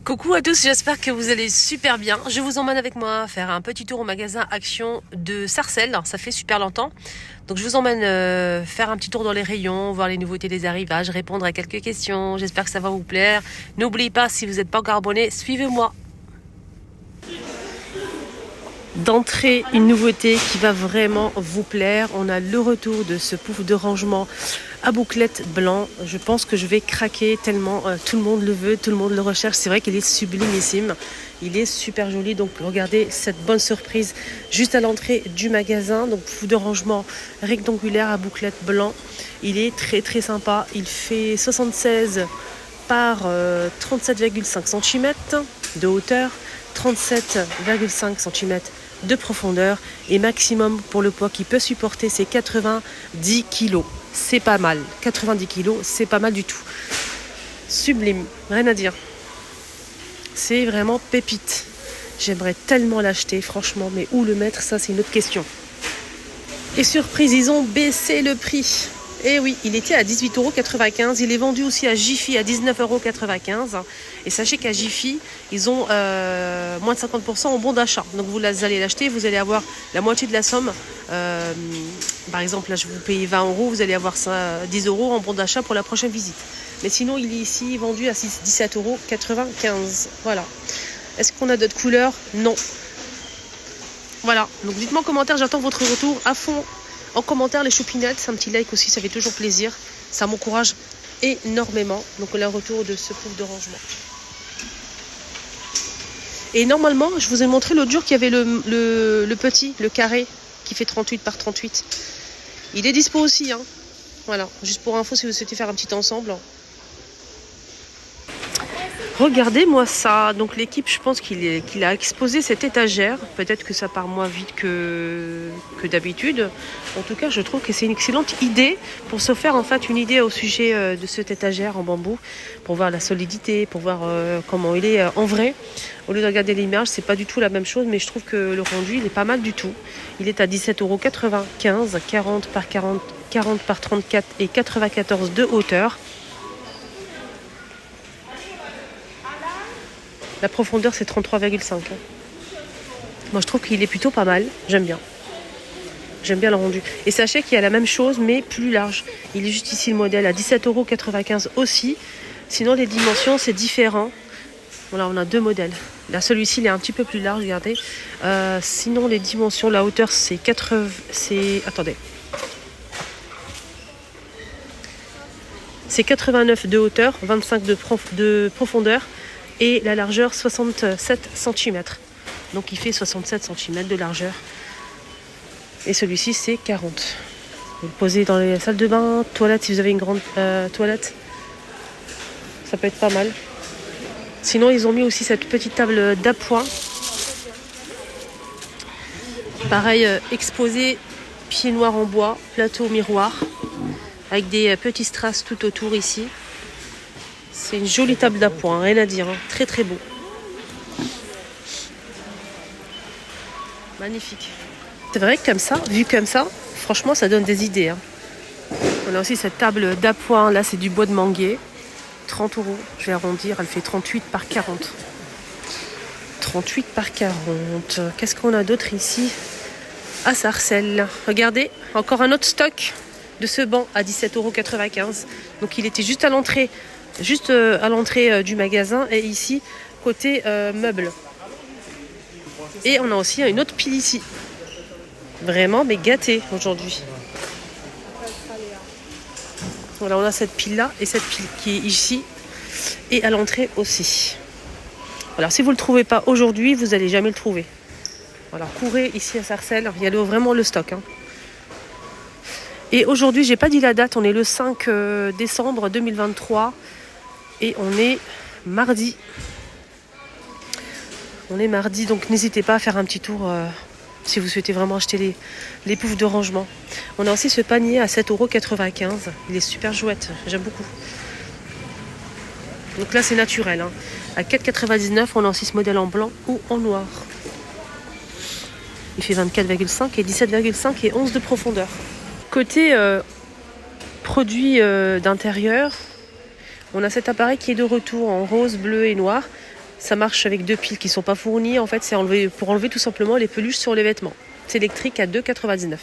Coucou à tous, j'espère que vous allez super bien. Je vous emmène avec moi faire un petit tour au magasin Action de Sarcelles. Ça fait super longtemps. Donc je vous emmène faire un petit tour dans les rayons, voir les nouveautés des arrivages, répondre à quelques questions. J'espère que ça va vous plaire. N'oubliez pas, si vous n'êtes pas encore abonné, suivez-moi. D'entrée, une nouveauté qui va vraiment vous plaire. On a le retour de ce pouf de rangement à bouclettes blanc. Je pense que je vais craquer tellement tout le monde le veut, tout le monde le recherche. C'est vrai qu'il est sublimissime. Il est super joli. Donc regardez cette bonne surprise juste à l'entrée du magasin. Donc pouf de rangement rectangulaire à bouclettes blanc. Il est très très sympa. Il fait 76 par 37,5 cm de hauteur, 37,5 cm de profondeur et maximum pour le poids qui peut supporter c'est 90 kg. C'est pas mal. 90 kg, c'est pas mal du tout. Sublime, rien à dire. C'est vraiment pépite. J'aimerais tellement l'acheter, franchement, mais où le mettre, ça c'est une autre question. Et surprise, ils ont baissé le prix. Et oui, il était à 18,95 €. Il est vendu aussi à Jiffy à 19,95 €. Et sachez qu'à Jiffy, ils ont moins de 50% en bon d'achat. Donc vous allez l'acheter, vous allez avoir la moitié de la somme. Par exemple, là je vous paye 20 €, vous allez avoir 10 € en bon d'achat pour la prochaine visite. Mais sinon, il est ici vendu à 17,95 €. Voilà. Est-ce qu'on a d'autres couleurs? Non. Voilà. Donc dites-moi en commentaire, j'attends votre retour à fond. En commentaire, les choupinettes, un petit like aussi, ça fait toujours plaisir. Ça m'encourage énormément. Donc, le retour de ce pouf de rangement. Et normalement, je vous ai montré l'autre jour qu'il y avait le petit, le carré, qui fait 38 par 38. Il est dispo aussi. Hein. Voilà, juste pour info, si vous souhaitez faire un petit ensemble. Regardez-moi ça. Donc l'équipe, je pense qu'il a exposé cette étagère. Peut-être que ça part moins vite que d'habitude. En tout cas, je trouve que c'est une excellente idée pour se faire en fait une idée au sujet de cette étagère en bambou, pour voir la solidité, pour voir comment il est en vrai. Au lieu de regarder l'image, c'est pas du tout la même chose, mais je trouve que le rendu, il est pas mal du tout. Il est à 17,95 €, 40 par 40, 40 par 34 et 94 de hauteur. La profondeur, c'est 33,5. Moi, je trouve qu'il est plutôt pas mal. J'aime bien. J'aime bien le rendu. Et sachez qu'il y a la même chose, mais plus large. Il est juste ici le modèle à 17,95 € aussi. Sinon, les dimensions, c'est différent. Voilà, on a deux modèles. Là, celui-ci, il est un petit peu plus large, regardez. Sinon, les dimensions, la hauteur, c'est 80... Attendez. C'est 89 de hauteur, 25 de profondeur. Et la largeur 67 cm. Donc il fait 67 cm de largeur. Et celui-ci c'est 40. Vous le posez dans les salles de bain, toilettes, si vous avez une grande toilette. Ça peut être pas mal. Sinon ils ont mis aussi cette petite table d'appoint. Pareil, exposé, pied noir en bois, plateau miroir. Avec des petits strass tout autour ici. C'est une jolie table d'appoint, rien à dire, hein. Très très beau. Magnifique. C'est vrai que comme ça, vu comme ça, franchement ça donne des idées. Hein. On a aussi cette table d'appoint, là c'est du bois de manguier. 30 €, je vais arrondir, elle fait 38 par 40. 38 par 40. Qu'est-ce qu'on a d'autre ici à Sarcelles? Regardez, encore un autre stock de ce banc à 17,95 €. Donc il était juste à l'entrée. Juste à l'entrée du magasin et ici côté meubles. Et on a aussi une autre pile ici. Vraiment mais gâtée aujourd'hui. Voilà, on a cette pile là et cette pile qui est ici et à l'entrée aussi. Alors si vous ne le trouvez pas aujourd'hui, vous n'allez jamais le trouver. Voilà, courez ici à Sarcelles, il y a vraiment le stock. Hein. Et aujourd'hui, j'ai pas dit la date, on est le 5 décembre 2023. Et on est mardi. On est mardi, donc n'hésitez pas à faire un petit tour si vous souhaitez vraiment acheter les poufs de rangement. On a aussi ce panier à 7,95 €. Il est super chouette, j'aime beaucoup. Donc là, c'est naturel. Hein. À 4,99 €, on a aussi ce modèle en blanc ou en noir. Il fait 24,5 et 17,5 et 11 de profondeur. Côté produits d'intérieur, on a cet appareil qui est de retour en rose, bleu et noir. Ça marche avec 2 piles qui ne sont pas fournies. En fait, c'est pour enlever tout simplement les peluches sur les vêtements. C'est électrique à 2,99 €.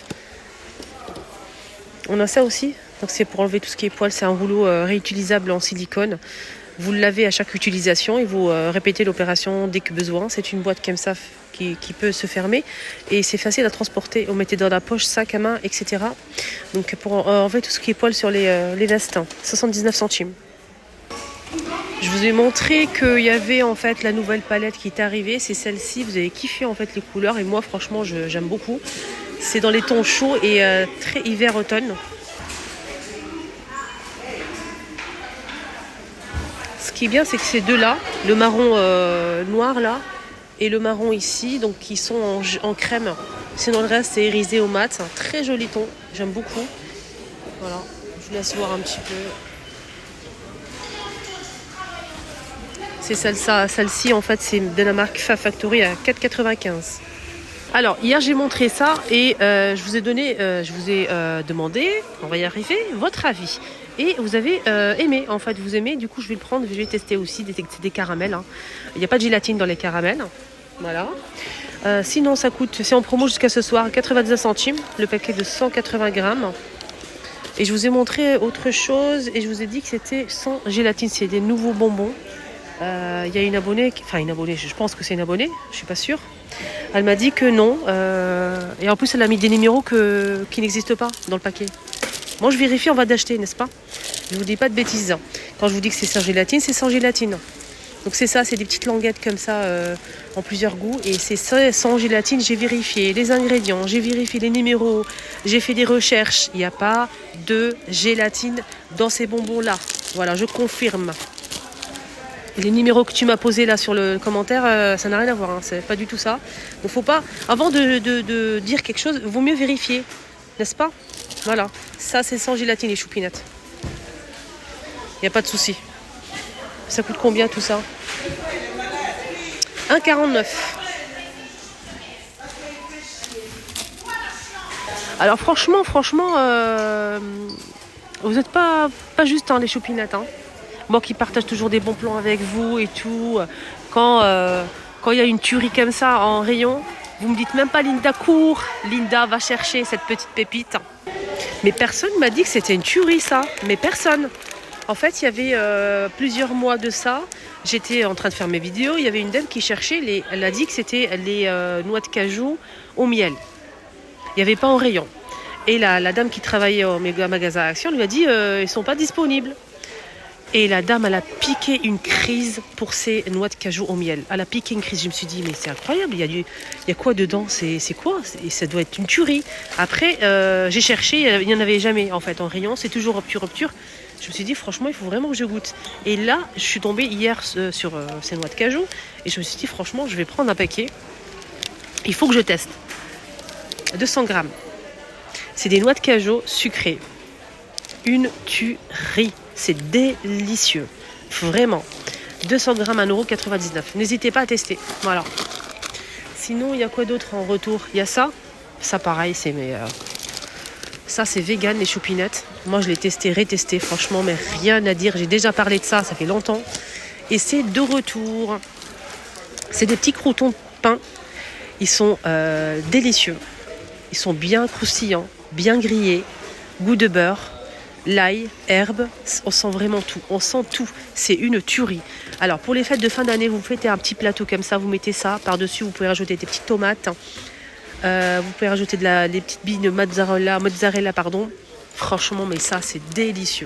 On a ça aussi. Donc c'est pour enlever tout ce qui est poils. C'est un rouleau réutilisable en silicone. Vous le lavez à chaque utilisation et vous répétez l'opération dès que besoin. C'est une boîte comme ça qui peut se fermer et c'est facile à transporter. Vous mettez dans la poche, sac à main, etc. Donc pour enlever tout ce qui est poils sur les vestes, 79 centimes. Je vous ai montré qu'il y avait en fait la nouvelle palette qui est arrivée. C'est celle-ci. Vous avez kiffé en fait les couleurs et moi franchement j'aime beaucoup. C'est dans les tons chauds et très hiver-automne. Ce qui est bien, c'est que ces deux-là, le marron noir là et le marron ici, donc qui sont en crème. Sinon le reste c'est irisé au mat. C'est un très joli ton. J'aime beaucoup. Voilà. Je vous laisse voir un petit peu. C'est celle-ci en fait, c'est de la marque Fa Factory à 4,95 €. Alors hier j'ai montré ça et je vous ai demandé, on va y arriver, votre avis. Et vous avez aimé, en fait, vous aimez, du coup je vais le prendre, je vais tester aussi, c'est des caramels. Hein. Il n'y a pas de gélatine dans les caramels, voilà. Sinon ça coûte, c'est en promo jusqu'à ce soir, 99 centimes, le paquet de 180 grammes. Et je vous ai montré autre chose et je vous ai dit que c'était sans gélatine, c'est des nouveaux bonbons. Il y a une abonnée, je pense que c'est une abonnée, je suis pas sûre. Elle m'a dit que non, et en plus elle a mis des numéros qui n'existent pas dans le paquet. Moi je vérifie, on va d'acheter, n'est-ce pas? Je vous dis pas de bêtises. Quand je vous dis que c'est sans gélatine, c'est sans gélatine. Donc c'est ça, c'est des petites languettes comme ça en plusieurs goûts. Et c'est sans gélatine, j'ai vérifié les ingrédients, j'ai vérifié les numéros, j'ai fait des recherches. Il n'y a pas de gélatine dans ces bonbons-là. Voilà, je confirme. Les numéros que tu m'as posés là sur le commentaire, ça n'a rien à voir, hein, c'est pas du tout ça. Donc faut pas, avant de dire quelque chose, il vaut mieux vérifier, n'est-ce pas? Voilà, ça c'est sans gélatine les choupinettes. Il n'y a pas de souci. Ça coûte combien tout ça? 1,49 €. Alors franchement, vous n'êtes pas juste les choupinettes, hein. Moi qui partage toujours des bons plans avec vous et tout, quand il y a une tuerie comme ça en rayon, vous me dites même pas Linda court, Linda va chercher cette petite pépite. Mais personne m'a dit que c'était une tuerie ça, mais personne. En fait, il y avait plusieurs mois de ça, j'étais en train de faire mes vidéos, il y avait une dame qui cherchait, elle a dit que c'était les noix de cajou au miel. Il n'y avait pas en rayon. Et la dame qui travaillait au magasin Action lui a dit ils sont pas disponibles. Et la dame, elle a piqué une crise pour ces noix de cajou au miel. Elle a piqué une crise. Je me suis dit, mais c'est incroyable, il y a quoi dedans? C'est quoi? Ça doit être une tuerie. Après, j'ai cherché, il n'y en avait jamais en fait en rayon. C'est toujours rupture. Je me suis dit, franchement, il faut vraiment que je goûte. Et là, je suis tombée hier sur ces noix de cajou. Et je me suis dit, franchement, je vais prendre un paquet. Il faut que je teste. 200 grammes. C'est des noix de cajou sucrées. Une tuerie. C'est délicieux. Vraiment. 200 grammes, 1,99 €. N'hésitez pas à tester. Voilà. Sinon, il y a quoi d'autre en retour? Il y a ça. Ça, pareil, ça, c'est vegan, les choupinettes. Moi, je l'ai testé, retesté. Franchement, mais rien à dire. J'ai déjà parlé de ça fait longtemps. Et c'est de retour. C'est des petits croûtons de pain. Ils sont délicieux. Ils sont bien croustillants, bien grillés. Goût de beurre. L'ail, herbe, on sent vraiment tout. On sent tout. C'est une tuerie. Alors, pour les fêtes de fin d'année, vous faites un petit plateau comme ça. Vous mettez ça par-dessus. Vous pouvez rajouter des petites tomates. Vous pouvez rajouter des petites billes de mozzarella. Franchement, mais ça, c'est délicieux.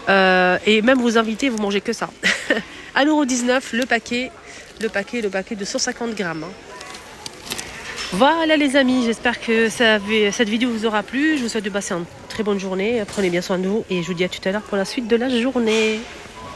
Et même vos invités, vous mangez que ça. 1,19 € le paquet de 150 grammes. Voilà les amis, j'espère que cette vidéo vous aura plu. Je vous souhaite de passer une très bonne journée. Prenez bien soin de vous et je vous dis à tout à l'heure pour la suite de la journée.